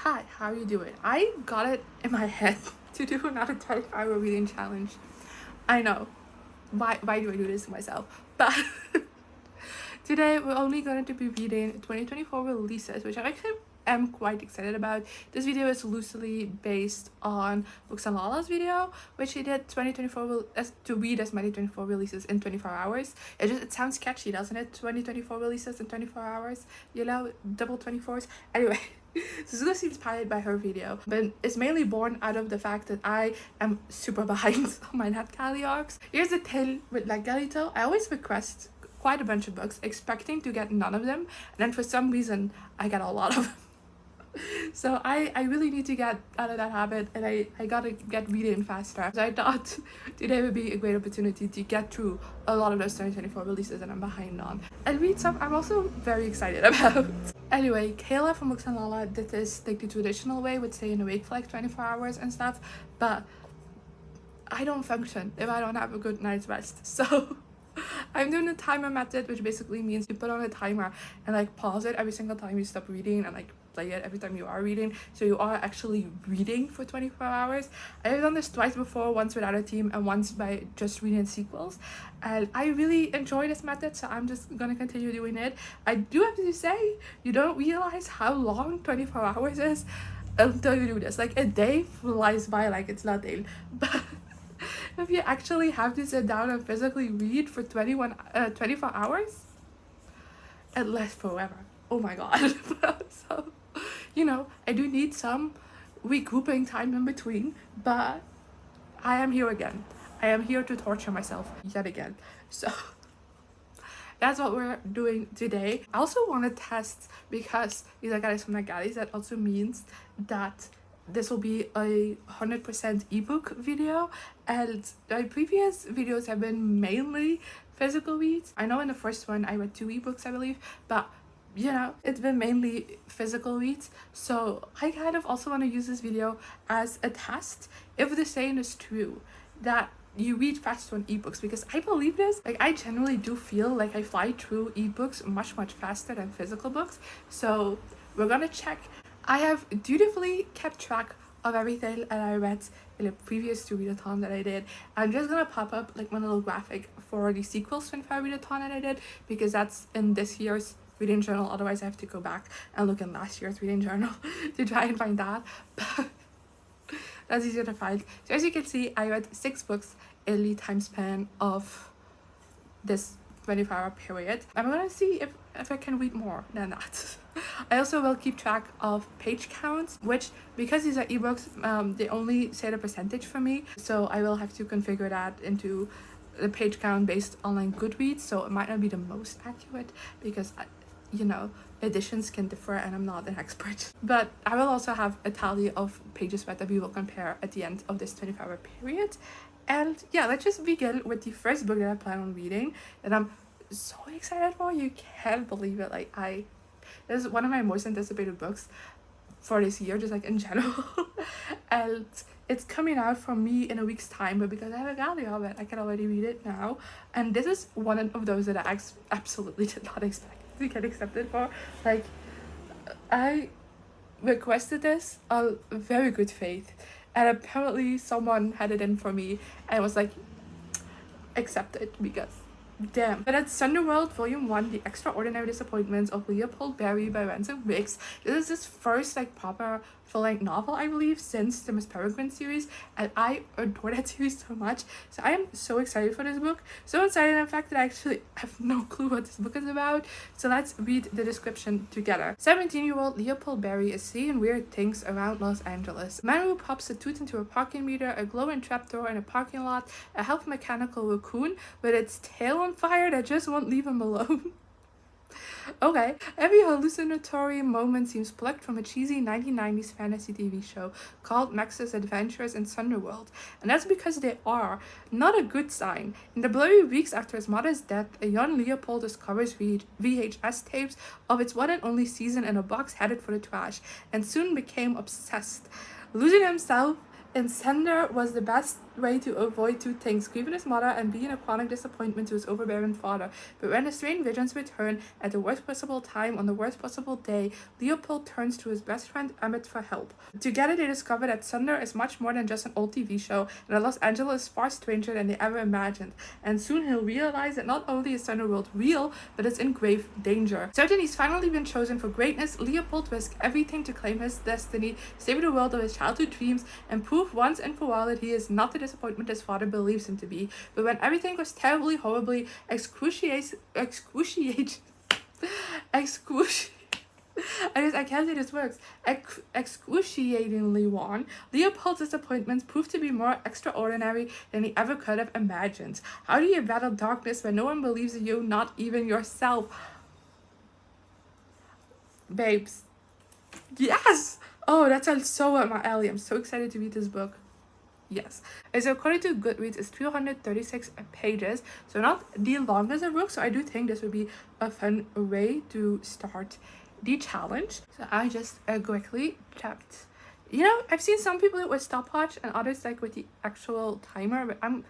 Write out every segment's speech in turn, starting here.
Hi, how are you doing? I got it in my head to do another 24-hour reading challenge. I know. Why do I do this to myself? But today we're only going to be reading 2024 releases, which I actually am quite excited about. This video is loosely based on Books and Lala's video, which she did 2024 to read as many 24 releases in 24 hours. It sounds catchy, doesn't it? 2024 releases in 24 hours, you know, double 24s. Anyway, so this is inspired by her video, but it's mainly born out of the fact that I am super behind on my NetGalley arcs. Here's the thing with NetGalley though, I always request quite a bunch of books expecting to get none of them, and then for some reason I get a lot of them. So I really need to get out of that habit, and I gotta get reading faster. So I thought today would be a great opportunity to get through a lot of those 2024 releases that I'm behind on and read some I'm also very excited about. Anyway, Kayla from Books and Lala did this like the traditional way with staying awake for like 24 hours and stuff, but I don't function if I don't have a good night's rest. So I'm doing the timer method, which basically means you put on a timer and like pause it every single time you stop reading, and like play it every time you are reading, so you are actually reading for 24 hours. I've done this twice before, once without a team and once by just reading sequels, and I really enjoy this method, so I'm just gonna continue doing it. I do have to say, you don't realize how long 24 hours is until you do this. Like a day flies by like it's nothing, but if you actually have to sit down and physically read for 24 hours, it lasts forever. Oh my god. So, you know, I do need some regrouping time in between, but I am here again. I am here to torture myself yet again. So that's what we're doing today. I also want to test, because these are guys from NetGalley, that also means that this will be a 100% ebook video, and my previous videos have been mainly physical reads. I know in the first one I read 2 ebooks, I believe, but you know, it's been mainly physical reads. So I kind of also want to use this video as a test if the saying is true that you read faster on ebooks, because I believe this. Like, I generally do feel like I fly through ebooks much faster than physical books. So we're gonna check. I have dutifully kept track of everything that I read in the previous 2 readathon that I did. I'm just gonna pop up like one little graphic for the sequels 25 readathon that I did, because that's in this year's reading journal. Otherwise I have to go back and look in last year's reading journal to try and find that, but that's easier to find. So as you can see, I read 6 books in the time span of this 24-hour period. I'm gonna see if I can read more than that. I also will keep track of page counts, which, because these are ebooks, they only say the percentage for me, so I will have to configure that into the page count based on like Goodreads, so it might not be the most accurate, because you know, editions can differ and I'm not an expert. But I will also have a tally of pages read that we will compare at the end of this 24-hour period. And yeah, let's just begin with the first book that I plan on reading, and I'm so excited for. You can't believe it. Like, this is one of my most anticipated books for this year, just like in general. And it's coming out for me in a week's time, but because I have a gallery of it, I can already read it now. And this is one of those that I absolutely did not expect to get accepted for. Like, I requested this on very good faith, and apparently someone had it in for me and was like, accepted, because damn. But it's Sunderworld Volume 1, The Extraordinary Disappointments of Leopold by Ransom. This is his first like proper full-length novel, I believe, since the Miss Peregrine series, and I adore that series so much. So I am so excited for this book. So excited, in fact, that I actually have no clue what this book is about. So let's read the description together. 17-year-old Leopold Berry is seeing weird things around Los Angeles. A man who pops a tooth into a parking meter, a glowing trapdoor in a parking lot, a half mechanical raccoon with its tail on fire that just won't leave him alone. Okay, every hallucinatory moment seems plucked from a cheesy 1990s fantasy TV show called Max's Adventures in Sunderworld, and that's because they are not a good sign. In the blurry weeks after his mother's death, a young Leopold discovers VHS tapes of its one and only season in a box headed for the trash, and soon became obsessed. Losing himself in Sender was the best way to avoid two things: grieving his mother and being a chronic disappointment to his overbearing father. But when the strange visions return at the worst possible time on the worst possible day, Leopold turns to his best friend Emmett for help. Together they discover that Sunder is much more than just an old TV show, and that Los Angeles is far stranger than they ever imagined. And soon he'll realize that not only is Sunderworld real, but it's in grave danger. Certain he's finally been chosen for greatness, Leopold risks everything to claim his destiny, save the world of his childhood dreams, and prove once and for all that he is not the disappointment his father believes him to be. But when everything goes terribly, horribly, I can't say this works. Excruciatingly wrong, Leopold's disappointments prove to be more extraordinary than he ever could have imagined. How do you battle darkness when no one believes in you, not even yourself? Babes. Yes! Oh, that sounds so up my alley. I'm so excited to read this book. Yes. So according to Goodreads, it's 336 pages, so not the longest of book, so I do think this would be a fun way to start the challenge. So I just quickly checked. You know, I've seen some people do it with stopwatch and others like with the actual timer, but I'm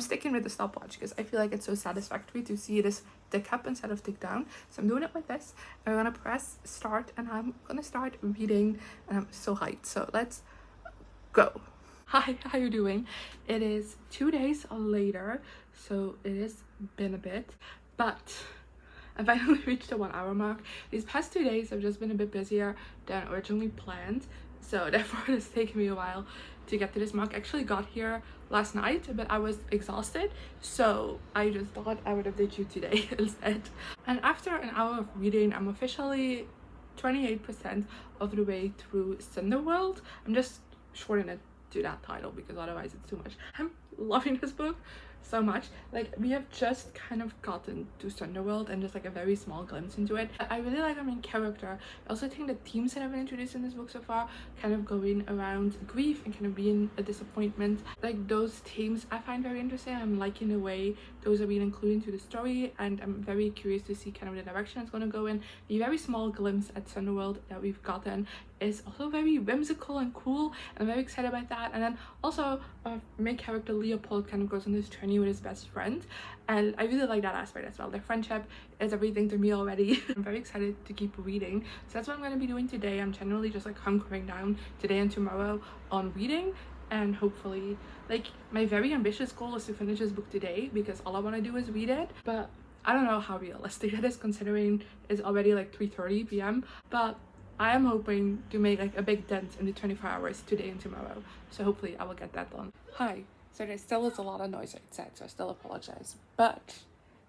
sticking with the stopwatch because I feel like it's so satisfactory to see this tick up instead of tick down. So I'm doing it with this. I'm gonna press start and I'm gonna start reading, and I'm so hyped. So let's go. Hi, how you doing? It is 2 days later, so it has been a bit, but I finally reached the 1 hour mark. These past 2 days have just been a bit busier than originally planned, so therefore it has taken me a while to get to this mark. I actually got here last night, but I was exhausted, so I just thought I would update you today instead. And after an hour of reading, I'm officially 28% of the way through Sunderworld. I'm just shortening it to that title because otherwise it's too much. I'm loving this book so much. Like, we have just kind of gotten to Sunderworld and just like a very small glimpse into it. I really like our main character. I also think the themes that have been introduced in this book so far, kind of going around grief and kind of being a disappointment, like those themes I find very interesting. I'm liking the way those are being included into the story, and I'm very curious to see kind of the direction it's going to go in. The very small glimpse at Sunderworld that we've gotten is also very whimsical and cool. I'm very excited about that. And then also our main character Leopold kind of goes on this journey with his best friend, and I really like that aspect as well. Their friendship is everything to me already. I'm very excited to keep reading, so that's what I'm going to be doing today. I'm generally just like hunkering down today and tomorrow on reading, and hopefully, like, my very ambitious goal is to finish this book today because all I want to do is read it. But I don't know how realistic that is considering it's already like 3:30 p.m. but I am hoping to make like a big dent in the 24 hours today and tomorrow, so hopefully I will get that done. Hi, so there still is a lot of noise outside, so I still apologize, but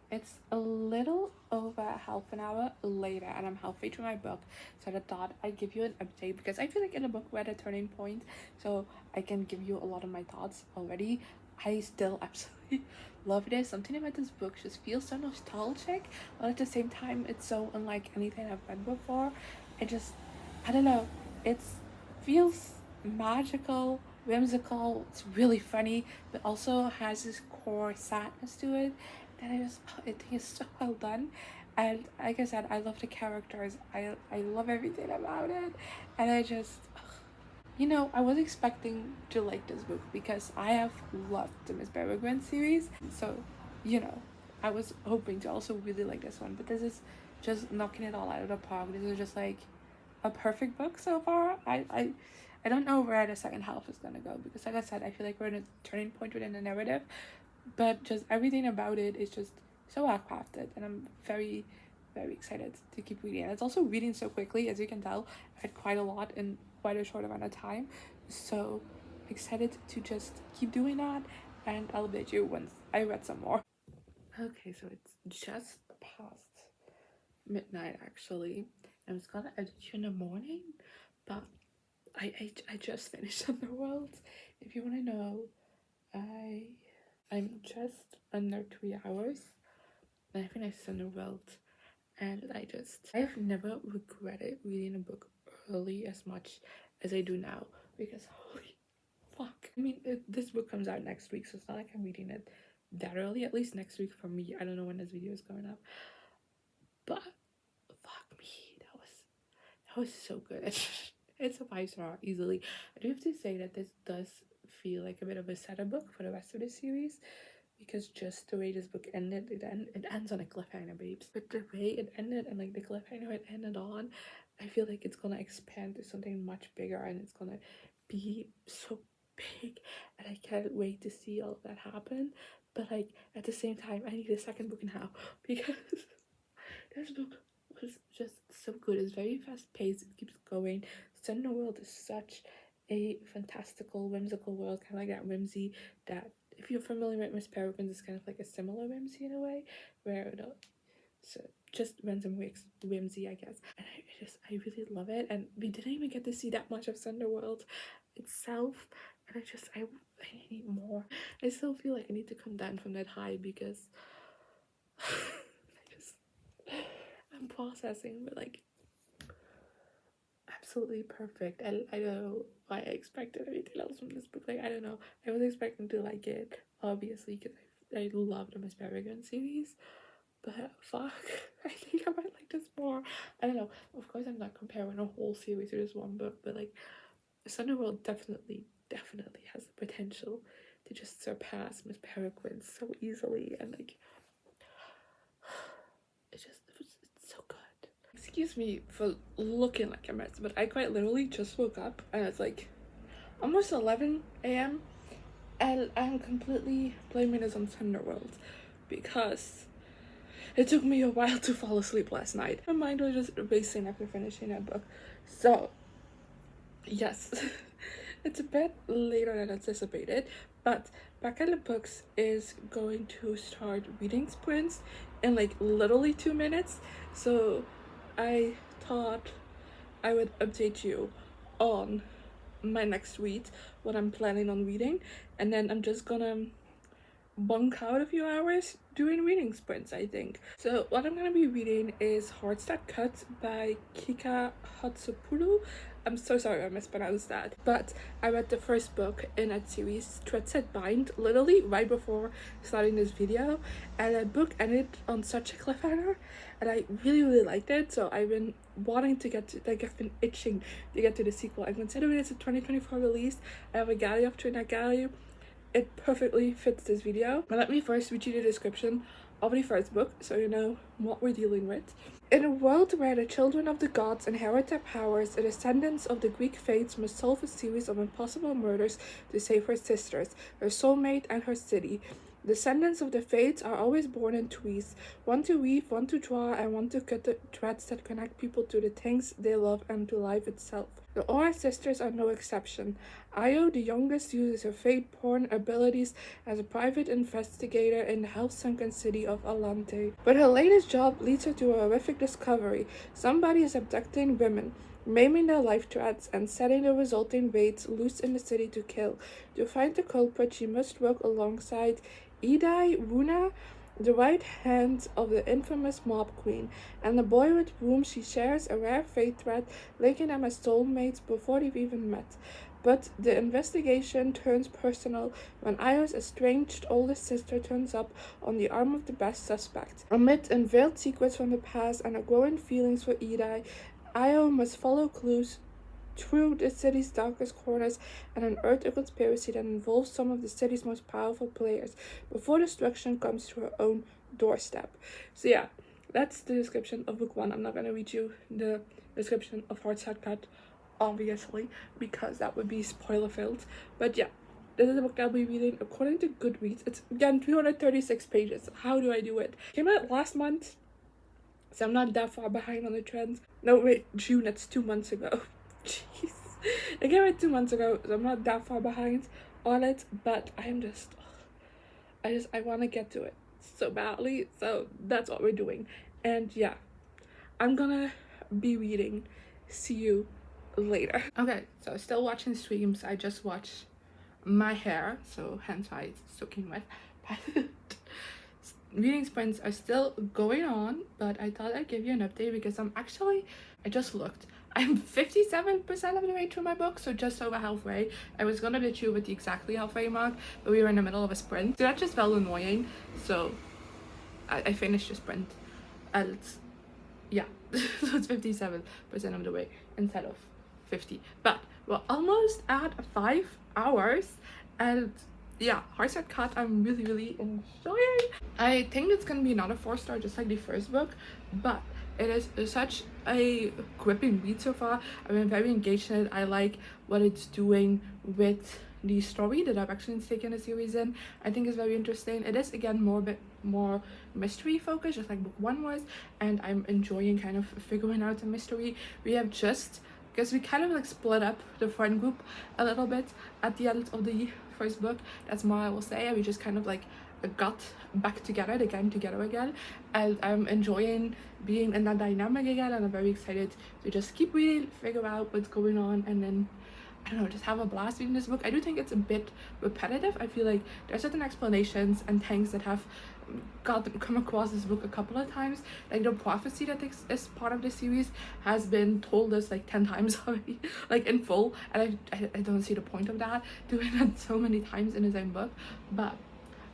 it's a little over half an hour later and I'm halfway through my book, so I thought I'd give you an update because I feel like in the book we're at a turning point, so I can give you a lot of my thoughts already. I still absolutely love this. Something about this book just feels so nostalgic, but at the same time it's so unlike anything I've read before. I don't know, it feels magical, whimsical, it's really funny, but also has this core sadness to it that I think is so well done. And like I said, I love the characters, I love everything about it, and you know, I was expecting to like this book because I have loved the Miss Peregrine series, so you know, I was hoping to also really like this one, but this is just knocking it all out of the park. This is just like a perfect book so far. I don't know where the second half is gonna go because, like I said, I feel like we're in a turning point within the narrative, but just everything about it is just so well crafted, and I'm very excited to keep reading. And it's also reading so quickly, as you can tell. I read quite a lot in quite a short amount of time, so excited to just keep doing that, and I'll update you once I read some more. Okay, so it's just past midnight actually. I was gonna edit you in the morning, but I just finished Sunderworld. If you want to know, I'm just under 3 hours and I finished Sunderworld, and I've never regretted reading a book early as much as I do now, because holy fuck, I mean, this book comes out next week, so it's not like I'm reading it that early. At least next week for me. I don't know when this video is going up, but fuck me, that was so good. It's a 5-star easily. I do have to say that this does feel like a bit of a setup book for the rest of the series, because just the way this book ended, it ends on a cliffhanger, babes. But the way it ended and like the cliffhanger it ended on, I feel like it's gonna expand to something much bigger, and it's gonna be so big, and I can't wait to see all of that happen. But like at the same time, I need a second book now because this book was just so good. It's very fast paced, it keeps going. Sunderworld is such a fantastical, whimsical world, kind of like that whimsy that, if you're familiar with Miss Peregrine's, it's kind of like a similar whimsy in a way, where so just random whimsy, I guess. And I really love it. And we didn't even get to see that much of Sunderworld itself, and I need more. I still feel like I need to come down from that high because I'm processing, but like absolutely perfect. I don't know why I expected anything else from this book. Like, I don't know. I was expecting to like it, obviously, because I love the Miss Peregrine series. But fuck, I think I might like this more. I don't know. Of course, I'm not comparing a whole series to this one book, but like, Sunderworld definitely has the potential to just surpass Miss Peregrine so easily, and like, it's so good. Excuse me for looking like a mess, but I quite literally just woke up and it's like almost 11 a.m. and I'm completely blaming this on Sunderworld because it took me a while to fall asleep last night. My mind was just racing after finishing that book. So, yes, it's a bit later than anticipated, but Back at the Books is going to start reading sprints in like literally 2 minutes. So I thought I would update you on my next read, what I'm planning on reading, and then I'm just gonna bunk out a few hours doing reading sprints, I think. So what I'm gonna be reading is Hardstack Cut by Kika Hatzopoulou. I'm so sorry I mispronounced that, but I read the first book in that series, Thread Set Bind, literally right before starting this video, and that book ended on such a cliffhanger, and I really liked it. So I've been wanting to get to, like, I've been itching to get to the sequel. And considering it's a 2024 release, I have a gallery up to in that gallery. It perfectly fits this video. But let me first read you the description of the first book so you know what we're dealing with. In a world where the children of the gods inherit their powers, the descendants of the Greek fates must solve a series of impossible murders to save her sisters, her soulmate, and her city. Descendants of the fates are always born in threes, one to weave, one to draw, and one to cut the threads that connect people to the things they love and to life itself. The Aura sisters are no exception. Io, the youngest, uses her fate-born abilities as a private investigator in the hell-sunken city of Alante. But her latest job leads her to a horrific discovery. Somebody is abducting women, maiming their life threads, and setting the resulting raids loose in the city to kill. To find the culprit, she must work alongside Idai Runa, the right hand of the infamous Mob Queen, and the boy with whom she shares a rare fate thread, linking them as soulmates before they've even met. But the investigation turns personal when Io's estranged oldest sister turns up on the arm of the best suspect. Amid unveiled secrets from the past and her growing feelings for Idai, Io must follow clues through the city's darkest corners and unearth a conspiracy that involves some of the city's most powerful players before destruction comes to her own doorstep. So yeah, that's the description of book one. I'm not going to read you the description of Hardstack Cut, obviously, because that would be spoiler filled. But yeah, this is a book I'll be reading according to Goodreads. It's again 236 pages. How do I do it? Came out last month, so I'm not that far behind on the trends. No, wait, June, that's 2 months ago. Jeez. It came out 2 months ago, so I'm not that far behind on it, but I want to get to it so badly, so that's what we're doing. And yeah, I'm gonna be reading. See you later. Okay, so still watching streams. I just watched my hair, so hence why it's soaking wet. Reading sprints are still going on, but I thought I'd give you an update because I just looked. I'm 57% of the way through my book, so just over halfway. I was gonna ditch you with the exactly halfway mark, but we were in the middle of a sprint, so that just felt annoying. So I finished the sprint, and yeah, so it's 57% of the way instead of 50. But we're almost at 5 hours, And yeah, Hearts Are Cut I'm really enjoying. I think it's gonna be another 4-star just like the first book, but it is such a gripping read so far. I've been very engaged in it. I like what it's doing with the story, the direction it's taken the series in. I think is very interesting. It is again bit more mystery focused, just like book 1 was, and I'm enjoying kind of figuring out the mystery. We have just, because we kind of like split up the friend group a little bit at the end of the first book. That's more I will say. We just kind of like got back together again, and I'm enjoying being in that dynamic again, and I'm very excited to just keep reading, figure out what's going on, and then I don't know, just have a blast reading this book. I do think it's a bit repetitive. I feel like there's certain explanations and things that have come across this book a couple of times. Like the prophecy that is part of the series has been told us like 10 times already, like in full, and I don't see the point of that, doing that so many times in the same book. But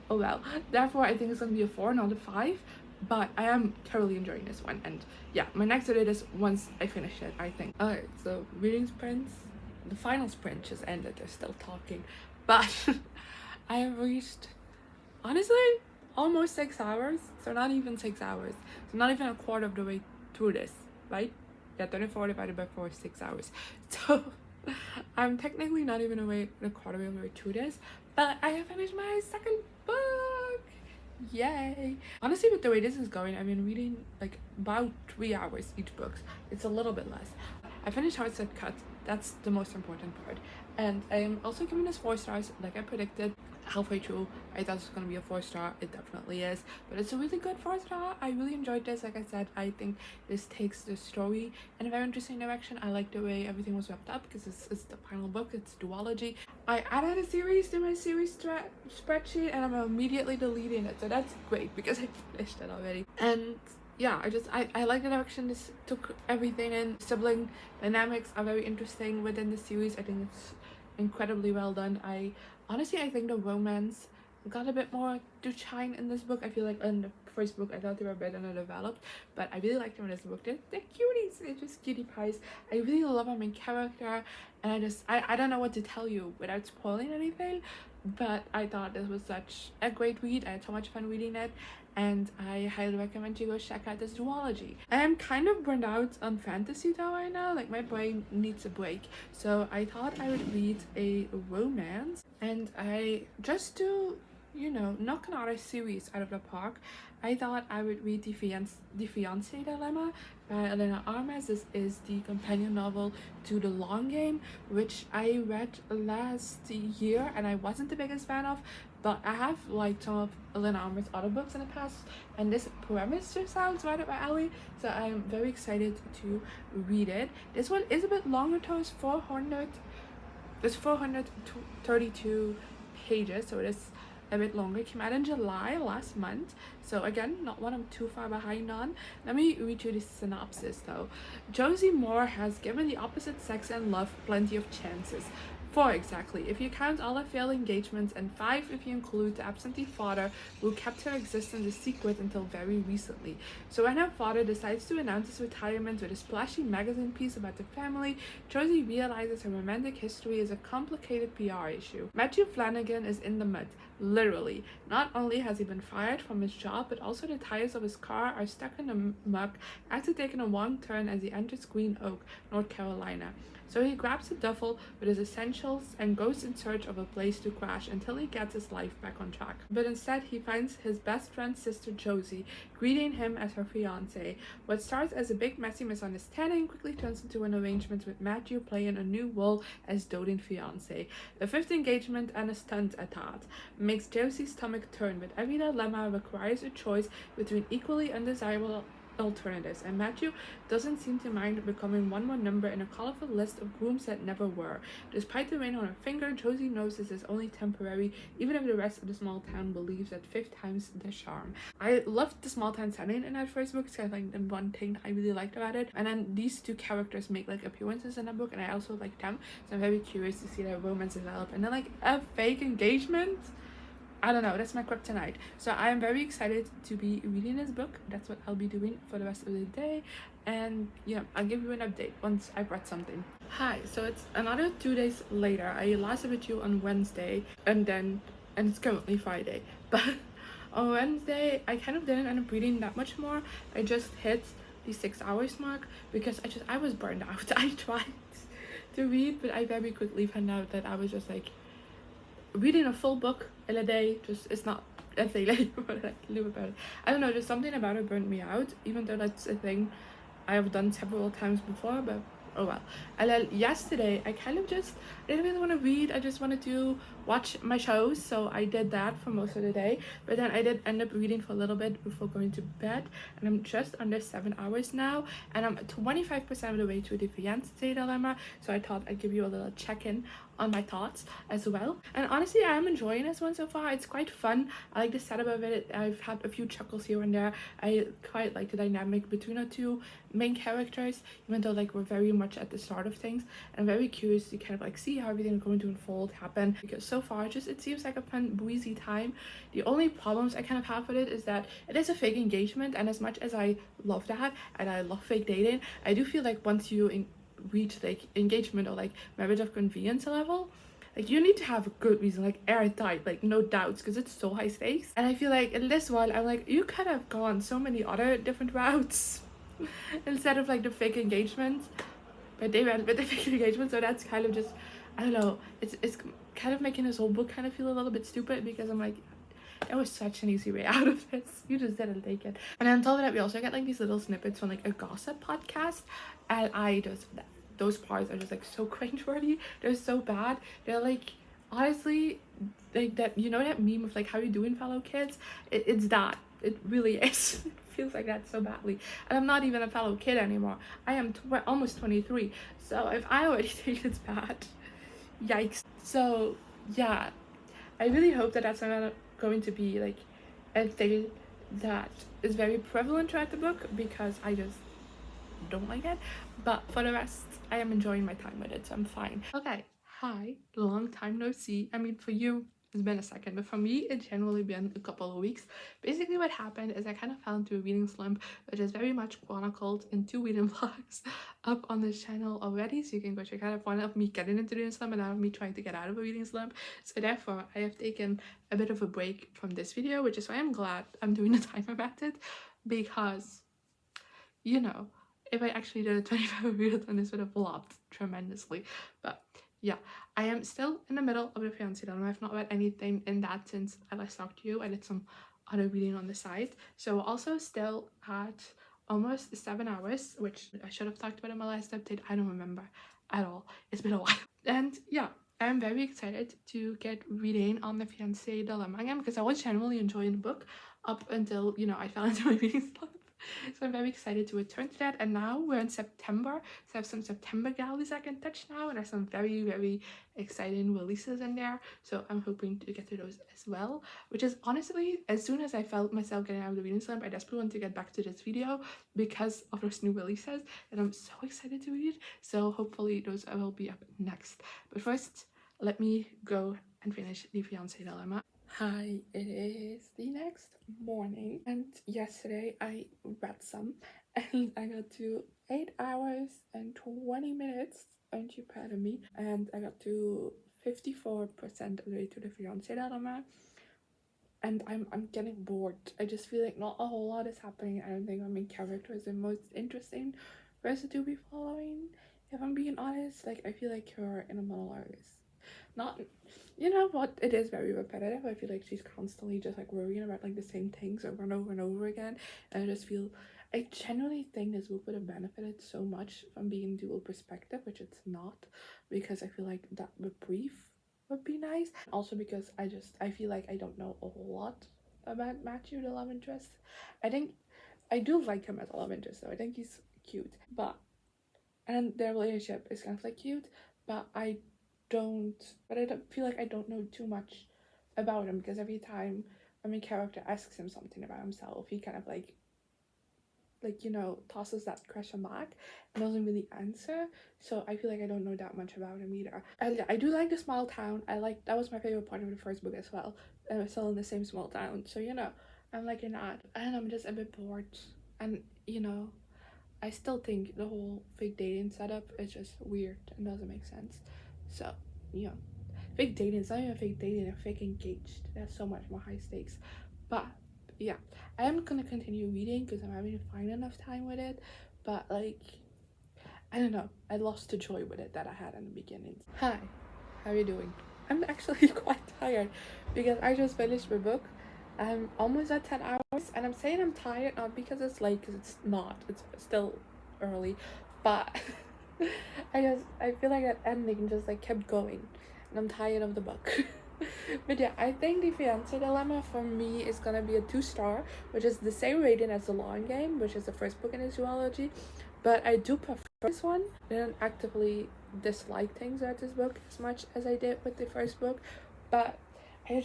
oh well. Therefore I think it's gonna be a 4, not a 5. But I am thoroughly enjoying this one, and yeah, my next update is once I finish it, I think. Alright, so reading sprints. The final sprint just ended. They're still talking, but I have reached, honestly, almost 6 hours. So not even 6 hours. So not even a quarter of the way through this, right? Yeah, 34 divided by 4 is 6 hours. So I'm technically not even a quarter of the way through this, but I have finished my second book. Yay! Honestly, with the way this is going, I've been reading like about 3 hours each book. It's a little bit less. I finished Hearts That Cut. That's the most important part, and I am also giving this 4 stars like I predicted. Halfway through I thought it was gonna be a 4-star. It definitely is, but it's a really good 4-star. I really enjoyed this. Like I said, I think this takes the story in a very interesting direction. I like the way everything was wrapped up because it's the final book. It's duology. I added a series to my series spreadsheet, and I'm immediately deleting it, so that's great because I finished it already. And yeah, I like the direction this took everything in. Sibling dynamics are very interesting within the series. I think it's incredibly well done. I think the romance got a bit more to shine in this book. I feel like in the first book I thought they were a bit underdeveloped, but I really liked them in this book. They're cuties. They're just cutie pies. I really love my main character, and I don't know what to tell you without spoiling anything, but I thought this was such a great read. I had so much fun reading it, and I highly recommend you go check out this duology. I am kind of burned out on fantasy though right now. Like my brain needs a break, so I thought I would read a romance, and I just to, you know, knock another series out of the park, I thought I would read the Fiancé Dilemma by Elena Armas. This is the companion novel to The Long Game, which I read last year and I wasn't the biggest fan of, but I have liked some of Elena Armas' other books in the past, and this premise just sounds right up my alley, so I am very excited to read it. This one is a bit longer though. It's 432 pages, so it is a bit longer. It came out in July last month, so again, not one I'm too far behind on. Let me read you the synopsis though. Josie Moore has given the opposite sex and love plenty of chances. 4 exactly, if you count all her failed engagements, and 5 if you include the absentee father who kept her existence a secret until very recently. So when her father decides to announce his retirement with a splashy magazine piece about the family, Josie realizes her romantic history is a complicated PR issue. Matthew Flanagan is in the mud, literally. Not only has he been fired from his job, but also the tires of his car are stuck in the muck after taking a wrong turn as he enters Green Oak, North Carolina. So he grabs a duffel with his essentials and goes in search of a place to crash until he gets his life back on track. But instead he finds his best friend's sister Josie, greeting him as her fiancé. What starts as a big messy misunderstanding quickly turns into an arrangement with Matthew playing a new role as doting fiancé. The 5th engagement and a stunt at that makes Josie's stomach turn, but every dilemma requires a choice between equally undesirable alternatives, and Matthew doesn't seem to mind becoming one more number in a colorful list of grooms that never were. Despite the ring on her finger, Josie knows this is only temporary, even if the rest of the small town believes that 5th time's the charm. I loved the small town setting in that first book. It's kind of like the one thing I really liked about it, and then these 2 characters make like appearances in that book, and I also like them, so I'm very curious to see their romance develop. And then like a fake engagement, I don't know, that's my kryptonite. So I am very excited to be reading this book. That's what I'll be doing for the rest of the day. And yeah, I'll give you an update once I've read something. Hi, so it's another 2 days later. I last with you on Wednesday, and it's currently Friday. But on Wednesday, I kind of didn't end up reading that much more. I just hit the 6 hours mark because I was burned out. I tried to read, but I very quickly found out that I was just like, reading a full book in a day just it's not a thing anymore. Like, live about it. I don't know, just something about it burnt me out, even though that's a thing I have done several times before, but oh well. And then yesterday I kind of just I didn't really want to read. I just wanted to watch my shows, so I did that for most of the day. But then I did end up reading for a little bit before going to bed, and I'm just under 7 hours now, and I'm 25% of the way through the Fiancé dilemma. So I thought I'd give you a little check-in on my thoughts as well. And honestly, I am enjoying this one so far. It's quite fun. I like the setup of it. I've had a few chuckles here and there. I quite like the dynamic between the two main characters, even though like we're very much at the start of things. And I'm very curious to kind of like see how everything is going to unfold, happen, because so far just it seems like a fun breezy time. The only problems I kind of have with it is that it is a fake engagement, and as much as I love that and I love fake dating, I do feel like once you reach like engagement or like marriage of convenience level, like you need to have a good reason, like airtight, like no doubts, because it's so high stakes. And I feel like in this one I'm like, you could have gone so many other different routes instead of like the fake engagement, but they went with the fake engagement. So that's kind of just, I don't know, it's kind of making this whole book kind of feel a little bit stupid, because I'm like, it was such an easy way out of this. You just didn't take it. And on top of that, we also get like these little snippets from like a gossip podcast, and I just, those parts are just like so cringeworthy. They're so bad. They're like, honestly, like that, you know, that meme of like, how you doing, fellow kids? It's that. It really is. It feels like that so badly. And I'm not even a fellow kid anymore. I am almost 23. So if I already think it's bad, yikes. So yeah, I really hope that that's not going to be like a thing that is very prevalent throughout the book, because I just don't like it. But for the rest, I am enjoying my time with it, so I'm fine. Okay, hi, long time no see. I mean, for you it's been a second, but for me it's generally been a couple of weeks. Basically what happened is I kind of fell into a reading slump, which is very much chronicled in 2 reading vlogs up on this channel already, so you can go check out one of me getting into reading slump and now of me trying to get out of a reading slump. So therefore I have taken a bit of a break from this video, which is why I'm glad I'm doing a timer method, because you know, if I actually did a 25 videos on this would have flopped tremendously. But yeah, I am still in the middle of the Fiancé dilemma. I've not read anything in that since I last talked to you. I did some other reading on the side. So also still at almost 7 hours, which I should have talked about in my last update. I don't remember at all. It's been a while. And yeah, I'm very excited to get reading on the Fiancé dilemma again, because I was generally enjoying the book up until, you know, I fell into my reading slump. So I'm very excited to return to that. And now we're in September, so I have some September galleys I can touch now, and there's some very, very exciting releases in there, so I'm hoping to get to those as well. Which is honestly, as soon as I felt myself getting out of the reading slump, I desperately want to get back to this video because of those new releases, and I'm so excited to read. So hopefully those will be up next. But first, let me go and finish the Fiancé dilemma. Hi, it is the next morning, and yesterday I read some and I got to 8 hours and 20 minutes. Aren't you proud of me? And I got to 54% of the way to the Fiancé dilemma, and I'm getting bored. I just feel like not a whole lot is happening. I don't think my main character is the most interesting person to be following, if I'm being honest. Like, I feel like her in a monologue is not, you know what, it is very repetitive. I feel like she's constantly just like worrying about like the same things over and over and over again, and I just feel, I genuinely think this book would have benefited so much from being dual perspective, which it's not, because I feel like that reprieve would be nice. Also because I feel like I don't know a whole lot about Matthew, the love interest. I think I do like him as a love interest though. I think he's cute, but, and their relationship is kind of like cute, but I don't feel like I don't know too much about him, because every time a main character asks him something about himself, he kind of like like, you know, tosses that question back and doesn't really answer. So I feel like I don't know that much about him either. I do like the small town. That was my favorite part of the first book as well. And we're still in the same small town, so you know, I'm liking that. I don't know, I'm just a bit bored. And you know, I still think the whole fake dating setup is just weird and doesn't make sense. So, you know, fake dating is not even fake dating, they're fake engaged. That's so much more high stakes. But yeah, I am gonna continue reading because I'm having to find enough time with it. But like, I don't know, I lost the joy with it that I had in the beginning. Hi, how are you doing? I'm actually quite tired because I just finished my book. I'm almost at 10 hours, and I'm saying I'm tired not because it's late, because it's not. It's still early, but I feel like that ending just like kept going, and I'm tired of the book. But yeah, I think the Fiancé dilemma for me is gonna be a 2-star, which is the same rating as the Long Game, which is the first book in his duology. But I do prefer this one. I didn't actively dislike things about this book as much as I did with the first book, but I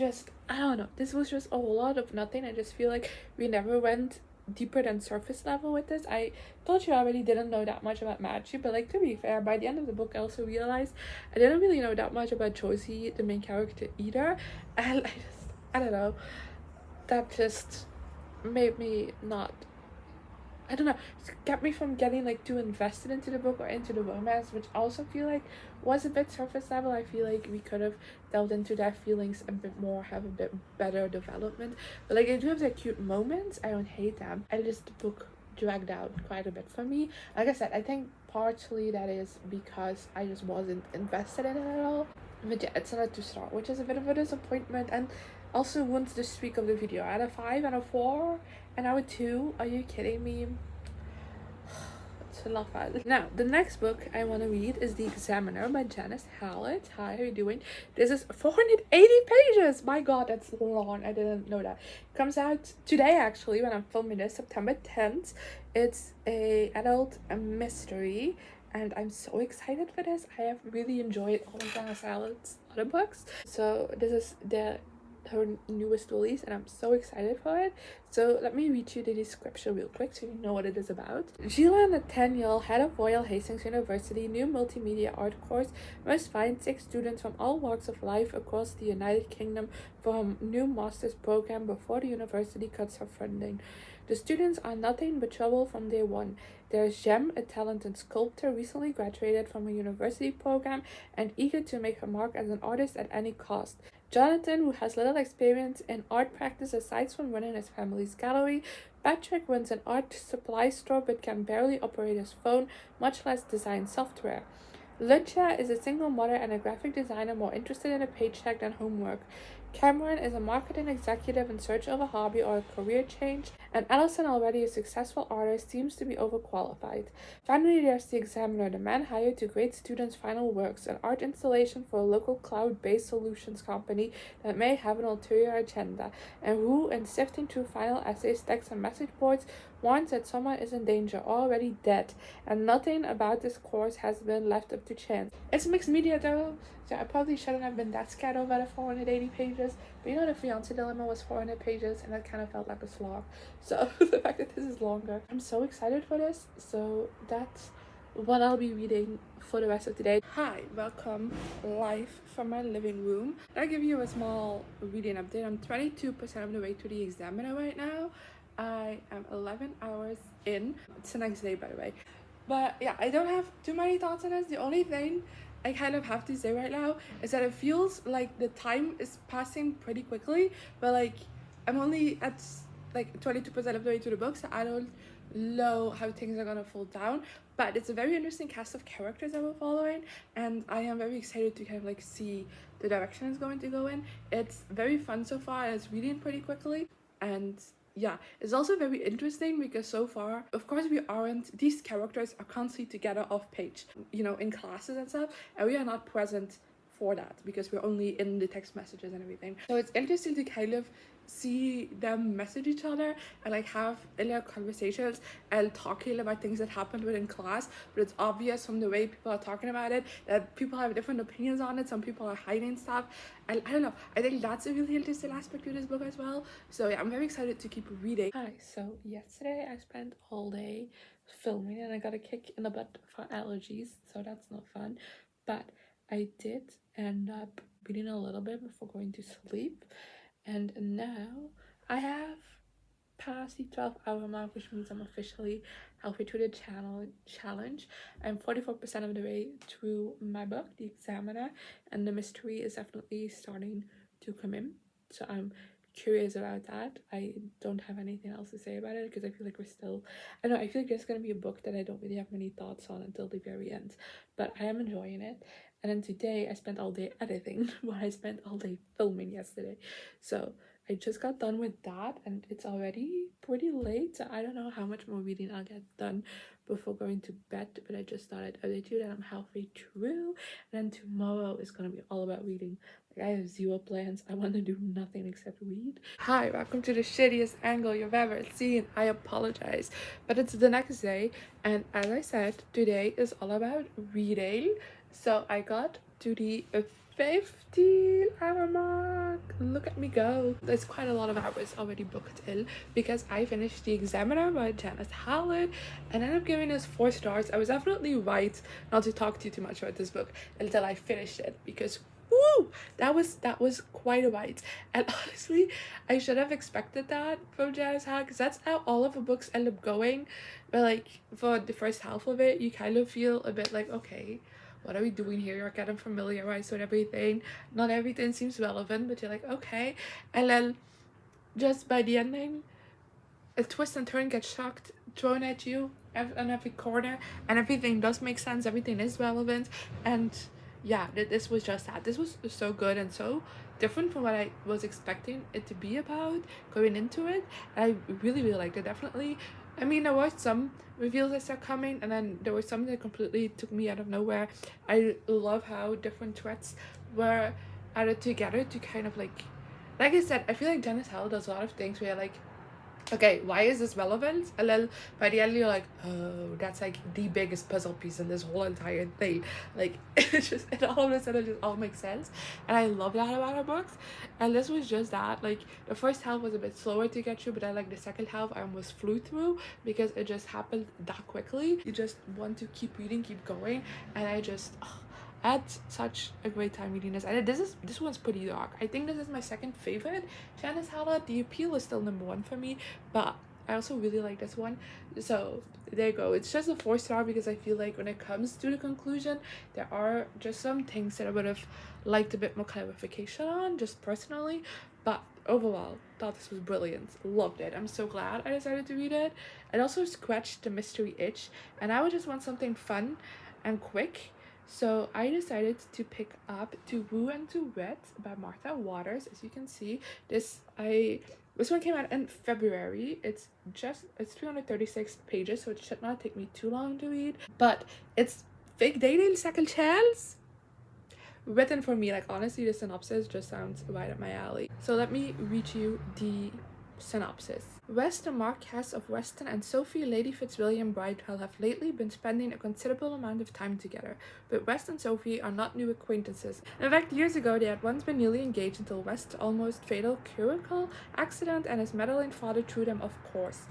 don't know, this was just a whole lot of nothing. I just feel like we never went deeper than surface level with this. I told you I already didn't know that much about Maggie, but like, to be fair, by the end of the book I also realized I didn't really know that much about Josie, the main character, either. And I don't know, that just made me not, I don't know, it kept me from getting like too invested into the book or into the romance, which I also feel like was a bit surface level. I feel like we could have delved into their feelings a bit more, have a bit better development. But like, I do have their cute moments, I don't hate them. I just, the book dragged out quite a bit for me. Like I said, I think partially that is because I just wasn't invested in it at all. But yeah, it's not a 2-star, which is a bit of a disappointment, and also ruins the streak of the video. Out of 5, out of 4, and out of 2. Are you kidding me? It's a lot. Now, the next book I want to read is The Examiner by Janice Hallett. Hi, how are you doing? This is 480 pages. My god, that's long. I didn't know that. It comes out today, actually, when I'm filming this, September 10th. It's a adult mystery, and I'm so excited for this. I have really enjoyed all of Janice Hallett's other books. So this is her newest release, and I'm so excited for it. So let me read you the description real quick so you know what it is about. Sheila Nathaniel, head of Royal Hastings University new multimedia art course, must find 6 students from all walks of life across the United Kingdom for a new master's program before the university cuts her funding. The students are nothing but trouble from day one. There's Jem, a talented sculptor recently graduated from a university program and eager to make her mark as an artist at any cost. Jonathan, who has little experience in art practice aside from running his family's gallery. Patrick runs an art supply store but can barely operate his phone, much less design software. Lucia is a single mother and a graphic designer more interested in a paycheck than homework. Cameron is a marketing executive in search of a hobby or a career change, and Allison, already a successful artist, seems to be overqualified. Finally, there's the Examiner, the man hired to grade students' final works, an art installation for a local cloud-based solutions company that may have an ulterior agenda, and who, in sifting through final essays, texts, and message boards, warns that someone is in danger, already dead, and nothing about this course has been left up to chance. It's mixed media though, so I probably shouldn't have been that scared of the 480 pages, but you know, the Fiancé dilemma was 400 pages, and that kind of felt like a slog. So the fact that this is longer, I'm so excited for this. So that's what I'll be reading for the rest of the day. Hi, welcome live from my living room. I'll give you a small reading update. I'm 22% of the way to the Examiner right now. I am 11 hours in. It's the next day, by the way. But yeah, I don't have too many thoughts on this. The only thing I kind of have to say right now is that it feels like the time is passing pretty quickly, but like I'm only at like 22% of the way to the book, so I don't know how things are gonna fall down. But it's a very interesting cast of characters that we're following, and I am very excited to kind of like see the direction it's going to go in. It's very fun so far, and it's reading pretty quickly, and yeah, it's also very interesting because so far, of course, these characters are constantly together off page, you know, in classes and stuff, and we are not present before that because we're only in the text messages and everything. So it's interesting to kind of see them message each other and like have conversations and talking about things that happened within class, but it's obvious from the way people are talking about it that people have different opinions on it. Some people are hiding stuff, and I don't know, I think that's a really interesting aspect of this book as well. So yeah, I'm very excited to keep reading. Hi, so yesterday I spent all day filming and I got a kick in the butt for allergies, so that's not fun, but I did end up reading a little bit before going to sleep. And now I have passed the 12-hour mark, which means I'm officially halfway through the challenge. I'm 44% of the way through my book, The Examiner, and the mystery is definitely starting to come in. So I'm curious about that. I don't have anything else to say about it because I feel like we're still, I don't know, I feel like it's going to be a book that I don't really have many thoughts on until the very end, but I am enjoying it. And then today I spent all day editing while I spent all day filming yesterday. So I just got done with that and it's already pretty late. So I don't know how much more reading I'll get done before going to bed, but I just thought I'd update you that I'm halfway through. And then tomorrow is going to be all about reading. Like, I have zero plans. I want to do nothing except read. Hi, welcome to the shittiest angle you've ever seen. I apologize, but it's the next day, and as I said, today is all about reading. So I got to the 15-hour mark. Look at me go. There's quite a lot of hours already booked in because I finished The Examiner by Janice Hallett and ended up giving this 4 stars. I was definitely right not to talk to you too much about this book until I finished it because woo, that was quite a bite. And honestly, I should have expected that from Janice Hallett because that's how all of the books end up going. But like for the first half of it, you kind of feel a bit like, okay, what are we doing here? You're getting familiarized with everything. Not everything seems relevant, but you're like, okay. And then just by the ending, a twist and turn gets shocked, thrown at you on every corner, and everything does make sense. Everything is relevant. And yeah, this was just that. This was so good and so different from what I was expecting it to be about going into it. And I really, really liked it. Definitely. I mean, there were some reveals that started coming, and then there were some that completely took me out of nowhere. I love how different threats were added together to kind of like I said, I feel like Janice Hallett does a lot of things where you're like, okay, why is this relevant? And then by the end you're like, oh, that's like the biggest puzzle piece in this whole entire thing. Like it all of a sudden just all makes sense. And I love that about her books. And this was just that. Like the first half was a bit slower to get through, but I like the second half I almost flew through because it just happened that quickly. You just want to keep reading, keep going, and I just I had such a great time reading this. And this one's pretty dark. I think this is my second favorite Janice Hallett. The Appeal is still number 1 for me, but I also really like this one. So there you go. It's just a 4-star because I feel like when it comes to the conclusion, there are just some things that I would have liked a bit more clarification on, just personally. But overall, thought this was brilliant. Loved it. I'm so glad I decided to read it. It also scratched the mystery itch, and I would just want something fun and quick. So I decided to pick up To Woo and To Wed by Martha Waters. As you can see, this one came out in February. It's 336 pages, so it should not take me too long to read. But it's fake dating, second chance, written for me. Like honestly, the synopsis just sounds right up my alley. So let me read you the synopsis. West, the Marquess of Weston, and Sophie, Lady Fitzwilliam Bridewell, have lately been spending a considerable amount of time together, but West and Sophie are not new acquaintances. In fact, years ago they had once been newly engaged until West's almost fatal curricle accident and his meddling father threw them off course.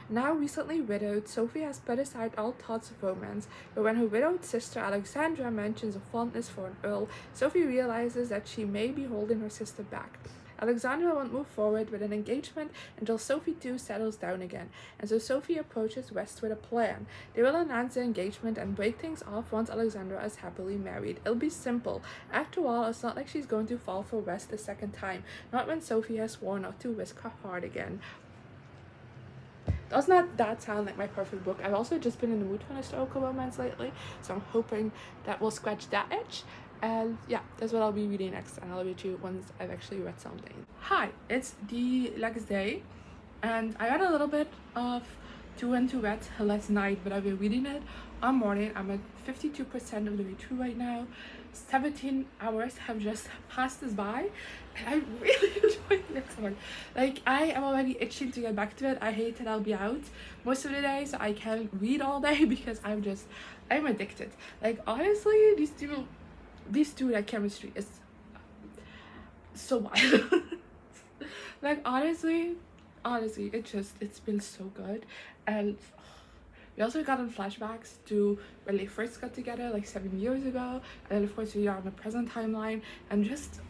Now recently widowed, Sophie has put aside all thoughts of romance, but when her widowed sister Alexandra mentions a fondness for an earl, Sophie realizes that she may be holding her sister back. Alexandra won't move forward with an engagement until Sophie too settles down again, and so Sophie approaches West with a plan. They will announce their engagement and break things off once Alexandra is happily married. It'll be simple. After all, it's not like she's going to fall for West a second time, not when Sophie has sworn not to risk her heart again. Does not that sound like my perfect book? I've also just been in the mood for a historical romance lately, so I'm hoping that will scratch that itch. And yeah, that's what I'll be reading next, and I'll read you once I've actually read something. Hi, it's the next day, and I read a little bit of To Wed to Wed last night, but I've been reading it all morning. I'm at 52% of the way through right now. 17 hours have just passed us by, and I really enjoy it so much. Like, I am already itching to get back to it. I hate that I'll be out most of the day, so I can't read all day because I'm addicted. Like, honestly, these two, that chemistry is so wild. Like, honestly, it's been so good. And we also got in flashbacks to when they first got together, like 7 years ago, and then of course we are on the present timeline, and just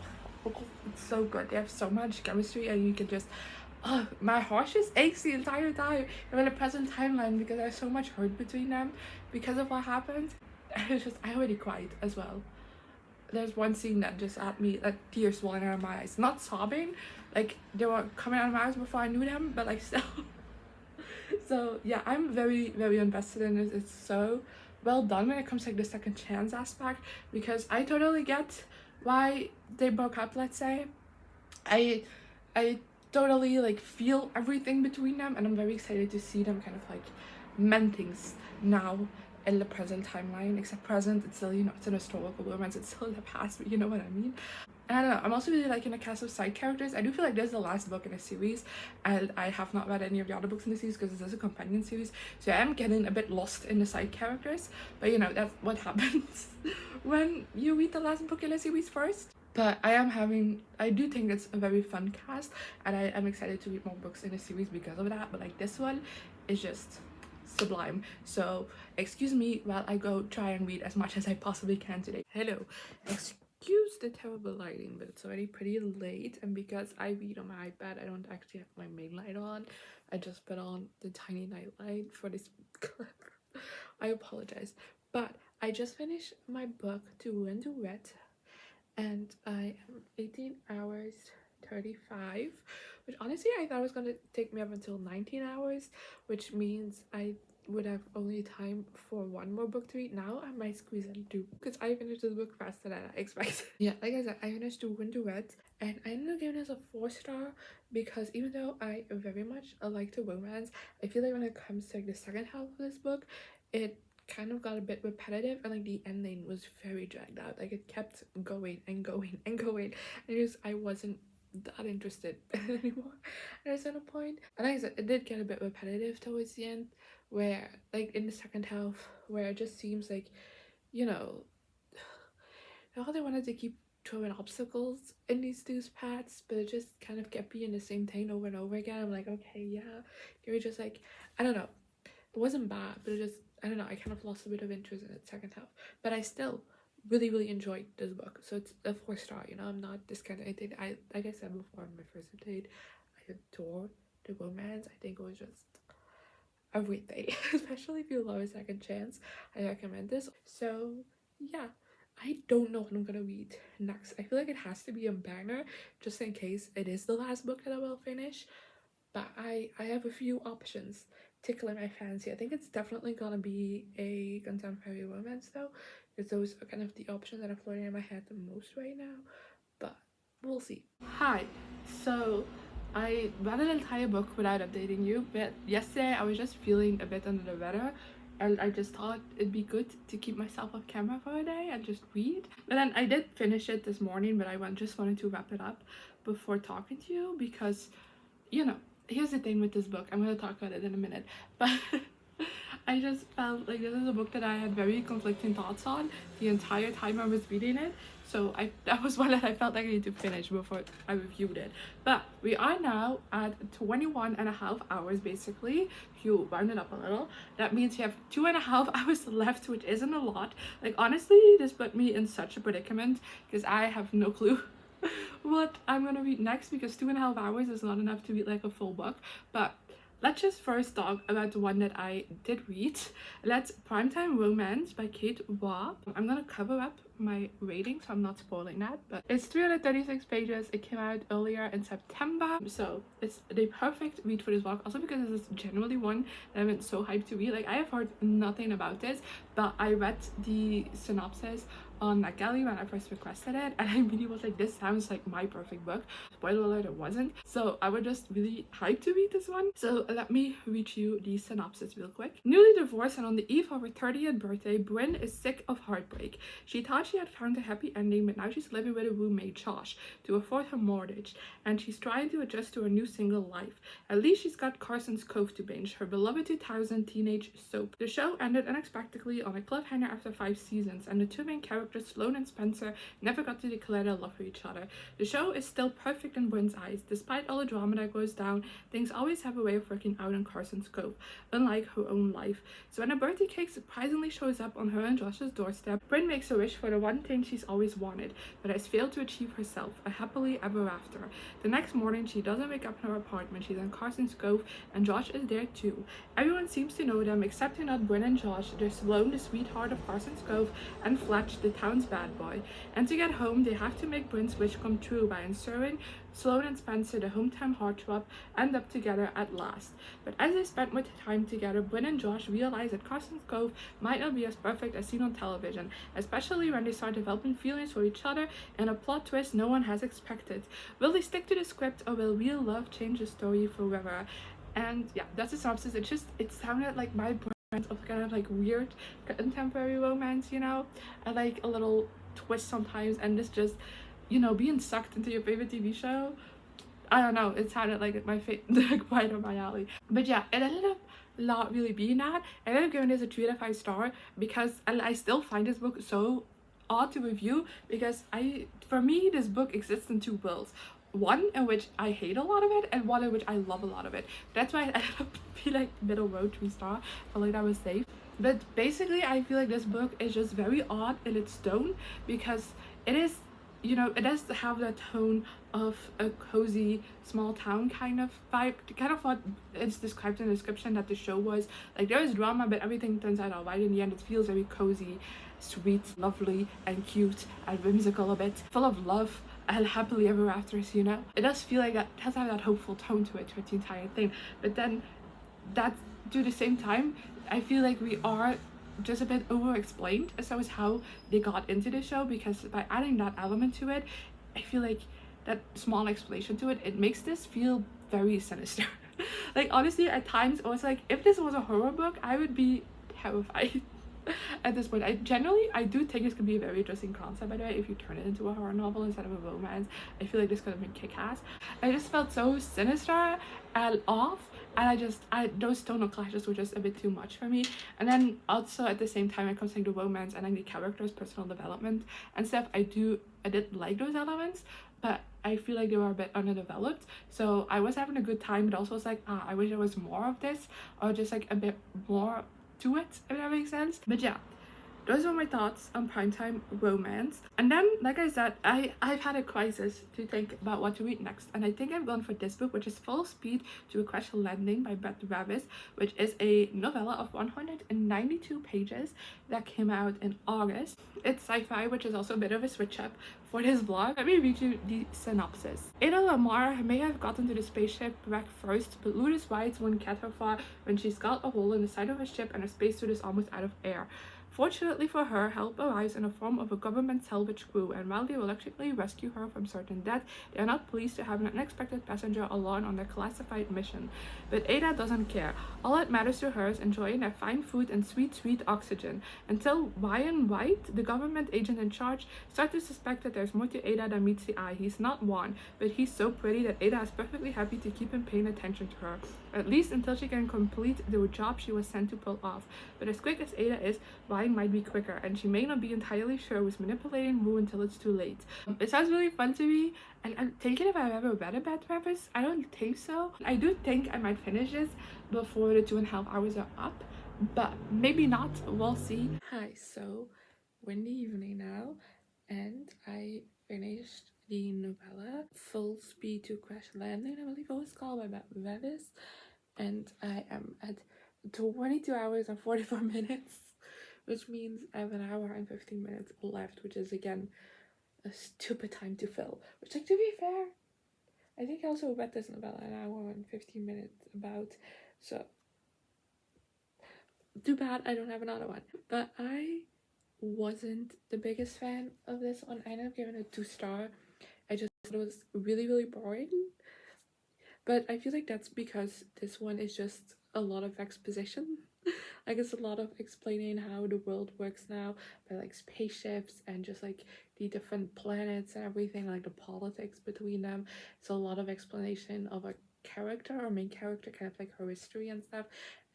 it's so good. They have so much chemistry, and you can just my heart just aches the entire time. I'm in the present timeline because there's so much hurt between them because of what happened. And it's just, I already cried as well. There's one scene that just had me, like, tears welling out of my eyes. Not sobbing, like they were coming out of my eyes before I knew them, but like still. So yeah, I'm very, very invested in it. It's so well done when it comes to like the second chance aspect, because I totally get why they broke up, let's say. I totally like feel everything between them, and I'm very excited to see them kind of like mend things now in the present timeline. Except present, it's still, you know, it's an historical romance, it's still in the past, but you know what I mean. And I don't know, I'm also really liking the cast of side characters. I do feel like this is the last book in the series, and I have not read any of the other books in the series because this is a companion series, so I am getting a bit lost in the side characters. But you know, that's what happens when you read the last book in the series first. But I do think it's a very fun cast, and I am excited to read more books in the series because of that. But like, this one is just sublime. So excuse me while I go try and read as much as I possibly can today. Hello. Excuse the terrible lighting, but it's already pretty late, and because I read on my iPad, I don't actually have my main light on. I just put on the tiny night light for this clip. I apologize, but I just finished my book, To Wed to Wed, and I am 18 hours 35, which honestly I thought was gonna take me up until 19 hours, which means I would have only time for one more book to read. Now I might squeeze in two because I finished this book faster than I expected. Yeah, like I said, I finished To Wed to Wed, and I ended up giving this a 4-star because even though I very much like the romance, I feel like when it comes to like the second half of this book, it kind of got a bit repetitive, and like the ending was very dragged out. Like, it kept going and going and going, and I wasn't that interested anymore at a certain point. And like I said, it did get a bit repetitive towards the end, where like in the second half, where it just seems like, you know, how they wanted to keep throwing obstacles in these dudes' paths, but it just kind of kept being the same thing over and over again. I'm like, okay, yeah, they were just like, I don't know, it wasn't bad, but it just, I don't know, I kind of lost a bit of interest in the second half. But I still really, really enjoyed this book. So it's a 4-star, you know, I'm not discounting anything. Like I said before on my first update, I adored the romance. I think it was just everything. Especially if you love a second chance, I recommend this. So yeah, I don't know what I'm gonna read next. I feel like it has to be a banger, just in case it is the last book that I will finish. But I have a few options tickling my fancy. I think it's definitely gonna be a contemporary romance though, because those are kind of the options that are floating in my head the most right now. But we'll see. Hi. So I read an entire book without updating you, but yesterday I was just feeling a bit under the weather, and I just thought it'd be good to keep myself off camera for a day and just read. But then I did finish it this morning, but I just wanted to wrap it up before talking to you because, you know, here's the thing with this book. I'm going to talk about it in a minute, but I just felt like this is a book that I had very conflicting thoughts on the entire time I was reading it. So that was one that I felt like I needed to finish before I reviewed it. But we are now at 21.5 hours basically. If you round it up a little, that means you have 2.5 hours left, which isn't a lot. Like, honestly, this put me in such a predicament because I have no clue what I'm gonna read next, because 2.5 hours is not enough to read like a full book. But let's just first talk about the one that I did read. That's Primetime Romance by Kate Robb. I'm gonna cover up my rating, so I'm not spoiling that, but it's 336 pages. It came out earlier in September, so it's the perfect read for this book. Also because this is generally one that I've been so hyped to read. Like, I have heard nothing about this, but I read the synopsis on NetGalley when I first requested it, and I immediately was like, this sounds like my perfect book. Spoiler alert, it wasn't. So I was just really hyped to read this one. So let me read you the synopsis real quick. Newly divorced and on the eve of her 30th birthday, Bryn is sick of heartbreak. She thought she had found a happy ending, but now she's living with a roommate, Josh, to afford her mortgage, and she's trying to adjust to her new single life. At least she's got Carson's Cove to binge, her beloved 2000 teenage soap. The show ended unexpectedly on a cliffhanger after 5 seasons, and the two main characters, Sloane and Spencer, never got to declare their love for each other. The show is still perfect in Bryn's eyes. Despite all the drama that goes down, things always have a way of working out in Carson's Cove, unlike her own life. So when a birthday cake surprisingly shows up on her and Josh's doorstep, Bryn makes a wish for the one thing she's always wanted, but has failed to achieve herself, a happily ever after. The next morning, she doesn't wake up in her apartment. She's in Carson's Cove, and Josh is there too. Everyone seems to know them, except not Bryn and Josh. They're Sloane, the sweetheart of Carson's Cove, and Fletch, the town's bad boy. And to get home, they have to make Bryn's wish come true by ensuring Sloane and Spencer, the hometown heartthrob, end up together at last. But as they spend more time together, Bryn and Josh realize that Carson's Cove might not be as perfect as seen on television, especially when they start developing feelings for each other and a plot twist no one has expected. Will they stick to the script, or will real love change the story forever? And yeah, that's the synopsis. It sounded like my brand of kind of like weird contemporary romance, you know? I like a little twist sometimes, and this just, you know, being sucked into your favorite TV show. I don't know, it sounded like my like right up my alley. But yeah, it ended up not really being that. I ended up giving this a 3 out of 5 star because I still find this book so odd to review, because for me this book exists in 2 worlds. One in which I hate a lot of it, and one in which I love a lot of it. That's why I ended up being like middle road 3 star. I felt like that was safe. But basically I feel like this book is just very odd in its tone, because it is, you know, it does have that tone of a cozy small town kind of vibe, kind of what it's described in the description that the show was. Like, there is drama, but everything turns out alright in the end. It feels very cozy, sweet, lovely, and cute, and whimsical a bit, full of love and happily ever afters, you know? It does feel like that, it does have that hopeful tone to it throughout the entire thing, but then that, to the same time, I feel like we are just a bit over explained as to how they got into the show, because by adding that element to it, I feel like that small explanation to it, it makes this feel very sinister. Like, honestly, at times I was like, if this was a horror book, I would be terrified. At this point, I do think this could be a very interesting concept, by the way, if you turn it into a horror novel instead of a romance. I feel like this could have been kick-ass. I just felt so sinister and off, and those tonal clashes were just a bit too much for me. And then also at the same time, it comes to like the romance and like the characters' personal development and stuff, I did like those elements, but I feel like they were a bit underdeveloped. So I was having a good time, but also was like, I wish there was more of this, or just like a bit more to it, if that makes sense. But yeah, those were my thoughts on primetime romance. And then, like I said, I've had a crisis to think about what to read next, and I think I've gone for this book, which is Full Speed to a Crash Landing by Beth, which is a novella of 192 pages that came out in August. It's sci-fi, which is also a bit of a switch up for this vlog. Let me read you the synopsis. Ada Lamar may have gotten to the spaceship wreck first, but Lourdes White won't get her far when she's got a hole in the side of her ship and her spacesuit is almost out of air. Fortunately for her, help arrives in the form of a government salvage crew, and while they reluctantly rescue her from certain death, they are not pleased to have an unexpected passenger alone on their classified mission. But Ada doesn't care. All that matters to her is enjoying their fine food and sweet, sweet oxygen, until Ryan White, the government agent in charge, starts to suspect that there's more to Ada than meets the eye. He's not one, but he's so pretty that Ada is perfectly happy to keep him paying attention to her, at least until she can complete the job she was sent to pull off. But as quick as Ada is, Ryan might be quicker, and she may not be entirely sure who's manipulating Woo until it's too late. It sounds really fun to me, and I'm thinking if I've ever read a Beth Revis. I don't think so. I do think I might finish this before the 2.5 hours are up, but maybe not. We'll see. Hi, so we're in the evening now, and I finished the novella Full Speed to Crash Landing, I believe it was called, by Beth Revis, and I am at 22 hours and 44 minutes, which means I have 1 hour and 15 minutes left, which is again a stupid time to fill. Which, like, to be fair, I think I also read this novella 1 hour and 15 minutes about, so too bad I don't have another one. But I wasn't the biggest fan of this one. I ended up giving it 2 star. I just thought it was really, really boring. But I feel like that's because this one is just a lot of exposition. Like it's a lot of explaining how the world works now by like spaceships and just like the different planets and everything, like the politics between them. It's a lot of explanation of a character or main character, kind of like her history and stuff.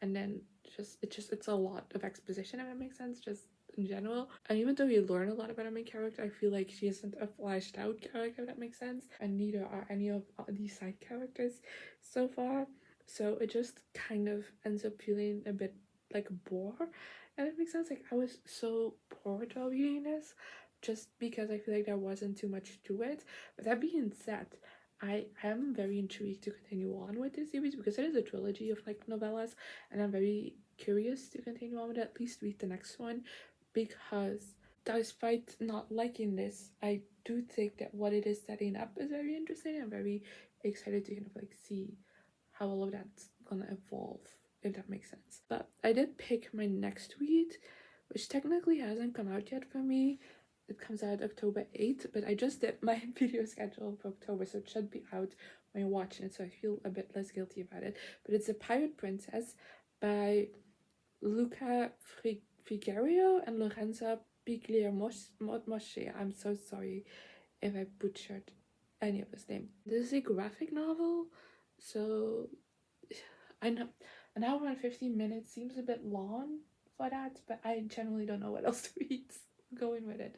And then it's a lot of exposition, if that makes sense, just in general. And even though you learn a lot about our main character, I feel like she isn't a fleshed out character, if that makes sense. And neither are any of these side characters so far. So it just kind of ends up feeling a bit like bore, and it makes sense. Like I was so bored while reading this just because I feel like there wasn't too much to it. But that being said, I am very intrigued to continue on with this series because it is a trilogy of like novellas, and I'm very curious to continue on with it, at least read the next one, because despite not liking this, I do think that what it is setting up is very interesting. I'm very excited to kind of like see how all of that's gonna evolve, if that makes sense. But I did pick my next read, which technically hasn't come out yet for me. It comes out October 8th, but I just did my video schedule for October, so it should be out when you're watching it, so I feel a bit less guilty about it. But it's The Pirate Princess by Luca Frigerio and Lorenza Pigliamosche. I'm so sorry if I butchered any of his name. This is a graphic novel, so I know an hour and 15 minutes seems a bit long for that, but I generally don't know what else to read. Going with it.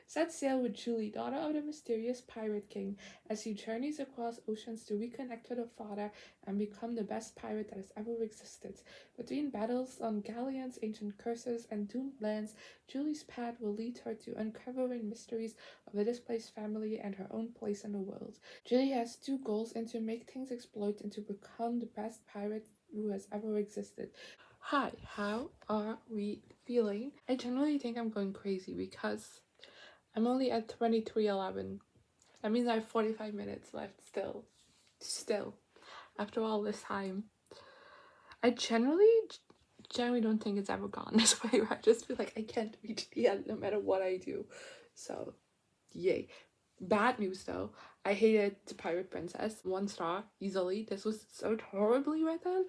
Set sail with Julie, daughter of the mysterious pirate king, as he journeys across oceans to reconnect with her father and become the best pirate that has ever existed. Between battles on galleons, ancient curses, and doomed lands, Julie's path will lead her to uncovering mysteries of the displaced family and her own place in the world. Julie has 2 goals, and to make things explode and to become the best pirate who has ever existed. Hi, how are we feeling? I generally think I'm going crazy because I'm only at 23:11. That means I have 45 minutes left still after all this time. I generally don't think it's ever gone this way. I just feel like I can't reach the end no matter what I do. So yay. Bad news though, I hated The Pirate Princess. 1 star easily. This was so horribly written.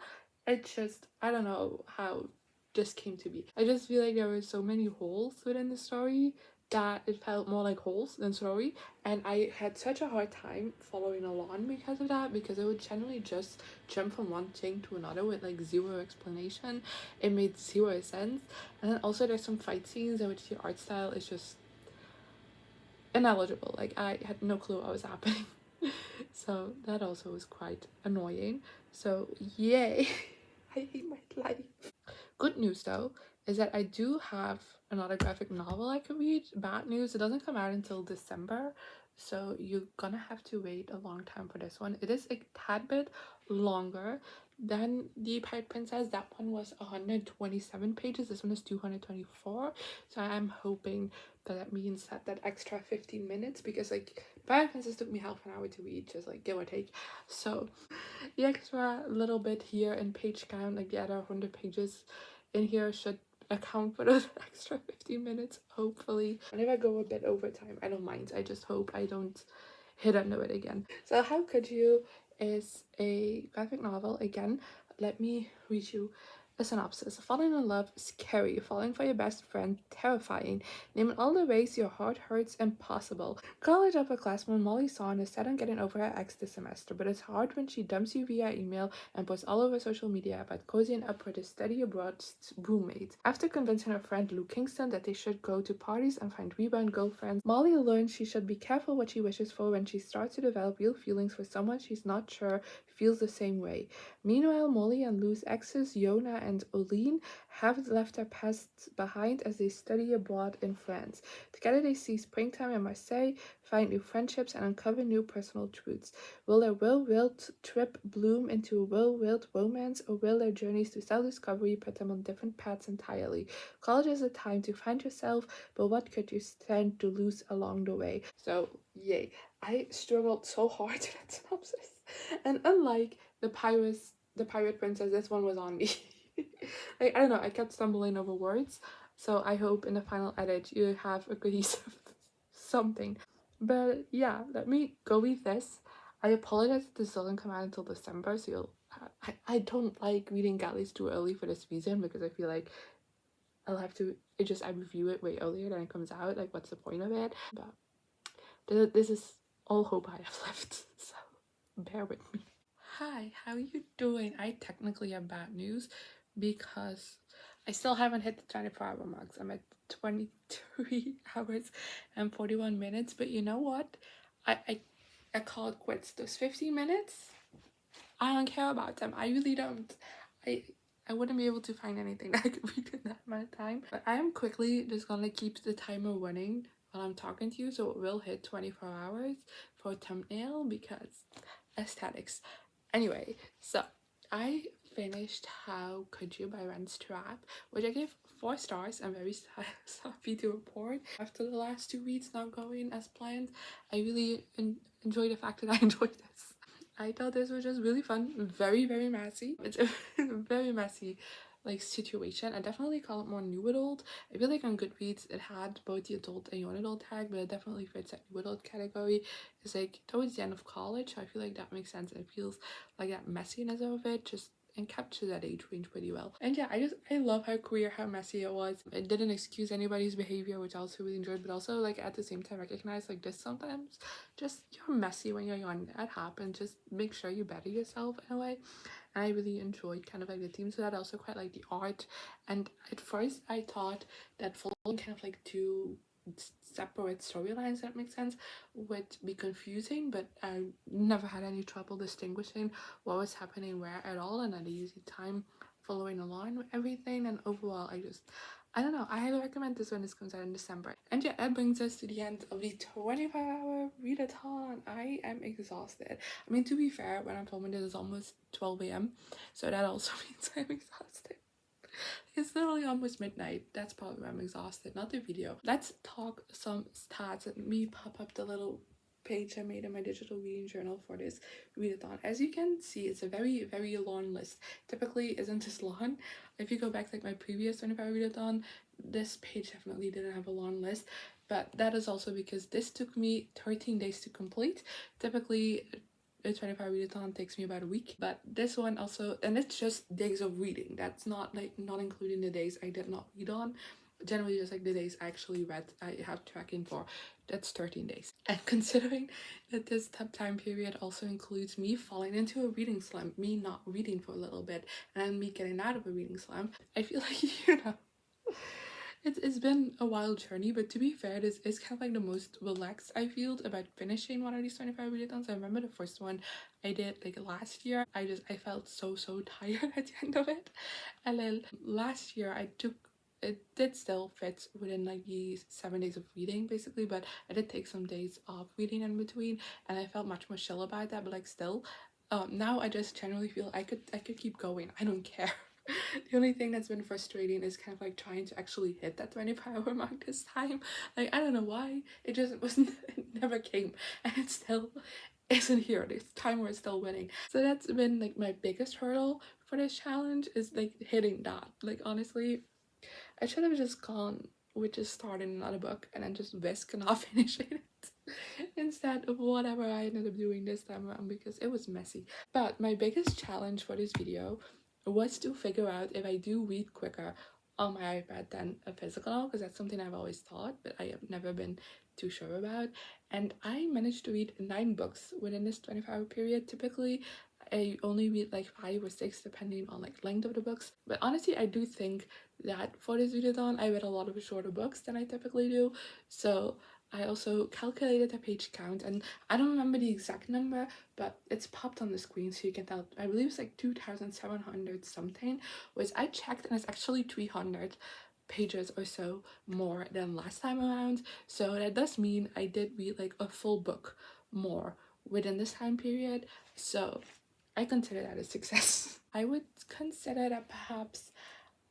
It just, I don't know how this came to be. I just feel like there were so many holes within the story that it felt more like holes than story, and I had such a hard time following along because of that, because it would generally just jump from one thing to another with like zero explanation. It made zero sense. And then also there's some fight scenes in which the art style is just ineligible. Like I had no clue what was happening. So that also was quite annoying. So yay. I hate my life. Good news though is that I do have another graphic novel I could read. Bad news, it doesn't come out until December, so you're gonna have to wait a long time for this one. It is a tad bit longer than The Pirate Princess. That one was 127 pages, this one is 224, so I'm hoping that means that extra 15 minutes, because like Pirate Princess took me half an hour to read, just like give or take. So the extra little bit here in page count, like the other 100 pages in here, should account for those extra 15 minutes, hopefully. And if I go a bit over time, I don't mind. I just hope I don't hit under it again. So How Could You is a graphic novel. Again, let me read you a synopsis. Falling in love, scary. Falling for your best friend, terrifying. Name all the ways your heart hurts, impossible. College upperclassman Molly Sawn is set on getting over her ex this semester, but it's hard when she dumps you via email and posts all over social media about cozying up with a study abroad roommate. After convincing her friend Lou Kingston that they should go to parties and find rebound girlfriends, Molly learns she should be careful what she wishes for when she starts to develop real feelings for someone she's not sure feels the same way. Meanwhile, Molly and Lou's exes, Yona and Oline, have left their past behind as they study abroad in France. Together they see springtime in Marseille, find new friendships, and uncover new personal truths. Will their whirlwind trip bloom into a whirlwind romance, or will their journeys to self-discovery put them on different paths entirely? College is a time to find yourself, but what could you stand to lose along the way? So, yay. I struggled so hard in that synopsis. And unlike the Pirate Princess, this one was on me. Like, I don't know, I kept stumbling over words, So I hope in the final edit you have a cohesive something. But yeah, let me go with this. I apologize if this doesn't come out until December, so you'll I don't like reading galleys too early for this reason, because I feel like I'll have to I review it way earlier than it comes out. Like, what's the point of it? But this is all hope I have left, so bear with me. Hi, how are you doing? I technically have bad news because I still haven't hit the 24-hour marks. I'm at 23 hours and 41 minutes, but you know what? I call it quits. Those 15 minutes, I don't care about them. I really don't. I I wouldn't be able to find anything that I could read in that amount of time. But I am quickly just gonna keep the timer running while I'm talking to you, so it will hit 24 hours for a thumbnail because aesthetics. Anyway, so I finished How Could You by Ren Strapp, which I gave 4 stars. I'm very happy to report. After the last 2 weeks not going as planned, I really enjoy the fact that I enjoyed this. I thought this was just really fun, very, very messy. It's a very messy like situation. I definitely call it more new adult. I feel like on Goodreads it had both the adult and young adult tag, but it definitely fits that new adult category. It's like towards the end of college, so I feel like that makes sense. It feels like that messiness of it just and captures that age range pretty well. And yeah, I love how queer, how messy it was. It didn't excuse anybody's behavior, which I also really enjoyed, but also like at the same time recognize like this sometimes just you're messy when you're young. That happens. Just make sure you better yourself in a way. And I really enjoyed kind of like the themes of that. I also quite like the art. And at first I thought that following kind of like 2 separate storylines, that makes sense, would be confusing, but I never had any trouble distinguishing what was happening where at all, and I had an easy time following along with everything. And overall, I don't know, I highly recommend this when this comes out in December. And yeah, that brings us to the end of the 25-hour readathon. I am exhausted. I mean, to be fair, when I'm filming this, it's almost 12 a.m. So that also means I'm exhausted. It's literally almost midnight. That's probably why I'm exhausted, not the video. Let's talk some stats. Let me pop up the little page I made in my digital reading journal for this readathon. As you can see, it's a very, very long list. Typically isn't this long. If you go back to like my previous 25 readathon, this page definitely didn't have a long list, but that is also because this took me 13 days to complete. Typically a 25 readathon takes me about a week, but this one also, and it's just days of reading. That's not including the days I did not read on. Generally just like the days I actually read, I have tracking for. That's 13 days. And considering that this time period also includes me falling into a reading slump, me not reading for a little bit, and me getting out of a reading slump, I feel like, you know, it's been a wild journey. But to be fair, this is kind of like the most relaxed I feel about finishing one of these 25 readathons. I remember the first one I did like last year. I felt so tired at the end of it. And then last year it did still fit within like these 7 days of reading basically, but I did take some days off reading in between, and I felt much more chill about that. But like still, now I just generally feel I could keep going. I don't care. The only thing that's been frustrating is kind of like trying to actually hit that 24-hour mark this time. Like, I don't know why. It just wasn't, it never came. And it still isn't here. This time we're still winning. So that's been like my biggest hurdle for this challenge, is like hitting that. Like, honestly, I should have just gone with just starting another book and then just risk not finishing it instead of whatever I ended up doing this time around, because it was messy. But my biggest challenge for this video was to figure out if I do read quicker on my iPad than a physical, because that's something I've always thought, but I have never been too sure about. And I managed to read 9 books within this 24-hour period. Typically, I only read like 5 or 6 depending on like length of the books. But honestly, I do think that for this readathon, I read a lot of shorter books than I typically do. So I also calculated the page count, and I don't remember the exact number, but it's popped on the screen so you can tell. I believe it's like 2,700 something, which I checked, and it's actually 300 pages or so more than last time around. So that does mean I did read like a full book more within this time period. So I consider that a success. I would consider that perhaps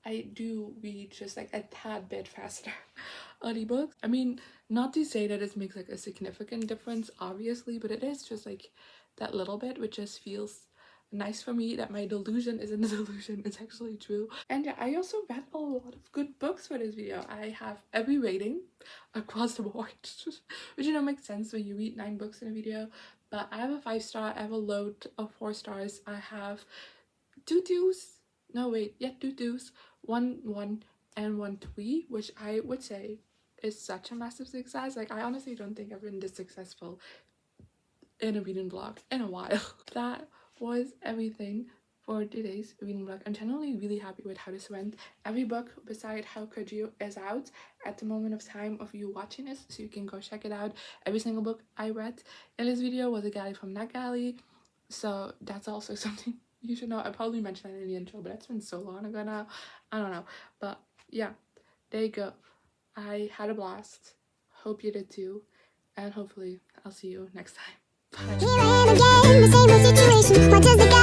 I do read just like a tad bit faster on ebooks. I mean, not to say that it makes like a significant difference, obviously, but it is just like that little bit, which just feels nice for me that my delusion isn't a delusion, it's actually true. And yeah, I also read a lot of good books for this video. I have every rating across the board, which makes sense when you read 9 books in a video. But I have a 5-star, I have a load of 4 stars, I have 2 2s, no wait, yeah, 2 2s, 1 1 and 1 3, which I would say is such a massive success. Like, I honestly don't think I've been this successful in a reading vlog in a while. That was everything for today's reading vlog. I'm generally really happy with how this went. Every book beside How Could You is out at the moment of time of you watching this, so you can go check it out. Every single book I read in this video was a galley from that galley, so that's also something you should know. I probably mentioned that in the intro, but it's been so long ago now, I don't know. But yeah, there you go. I had a blast, hope you did too, and hopefully I'll see you next time. Bye. Here I am again, the same old situation. What does the